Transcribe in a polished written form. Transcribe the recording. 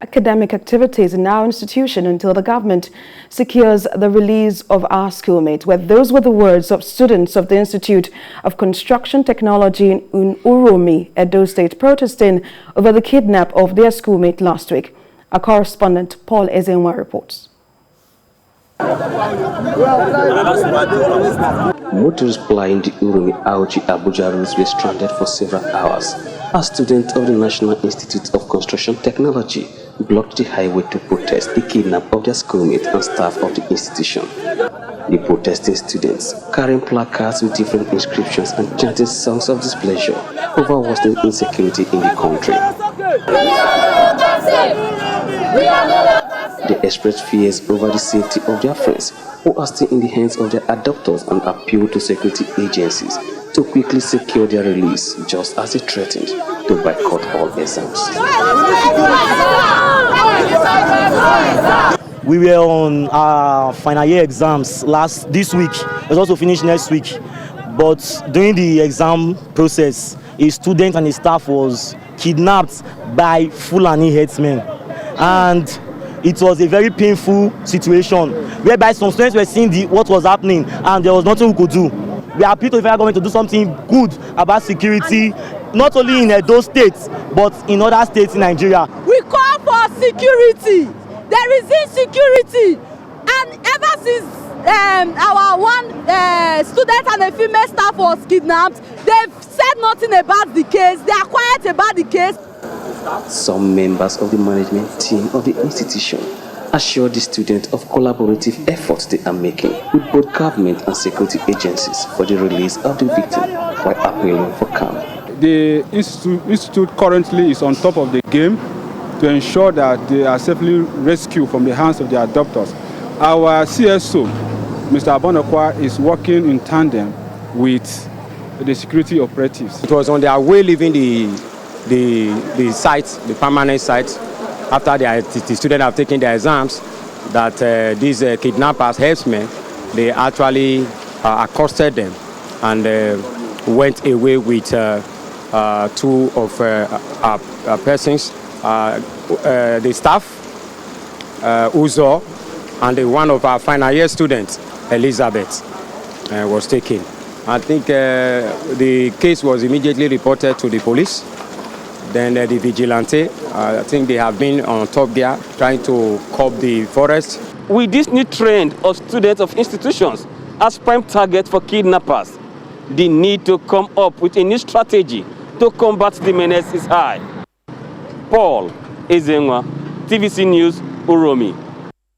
academic activities in our institution until the government secures the release of our schoolmates. Well, those were the words of students of the Institute of Construction Technology in Uromi, Edo State, protesting over the kidnap of their schoolmate last week. Our correspondent Paul Ezenwa reports. Motors plying the Uromi-Auchi-Abuja routes were stranded for several hours as students of the National Institute of Construction Technology blocked the highway to protest the kidnap of their schoolmates and staff of the institution. The protesting students, carrying placards with different inscriptions and chanting songs of displeasure over worsening insecurity in the country. They expressed fears over the safety of their friends who are still in the hands of their abductors and appealed to security agencies to quickly secure their release, just as they threatened to boycott all exams. We were on our final year exams this week. It's also finished next week. But during the exam process, a student and a staff was kidnapped by Fulani headsmen. And it was a very painful situation whereby some students were seeing what was happening and there was nothing we could do. We appeal to the federal government to do something good about security, not only in Edo State, but in other states in Nigeria. We call for security. There is insecurity. And ever since our one student and a female staff was kidnapped, they've said nothing about the case. They are quiet about the case. Some members of the management team of the institution assured the students of collaborative efforts they are making with both government and security agencies for the release of the victim while appealing for calm. The institute currently is on top of the game to ensure that they are safely rescued from the hands of their abductors. Our CSO, Mr. Abonakwa, is working in tandem with the security operatives. It was on their way leaving the site, the permanent site, after the students have taken their exams, that these kidnappers, herdsmen, they actually accosted them and went away with two of our persons, the staff, Uzo, and one of our final year students, Elizabeth, was taken. I think the case was immediately reported to the police. Then the vigilante, I think they have been on top there trying to curb the forest. With this new trend of students of institutions as prime target for kidnappers, the need to come up with a new strategy to combat the menace is high. Paul Ezenwa, TVC News, Uromi.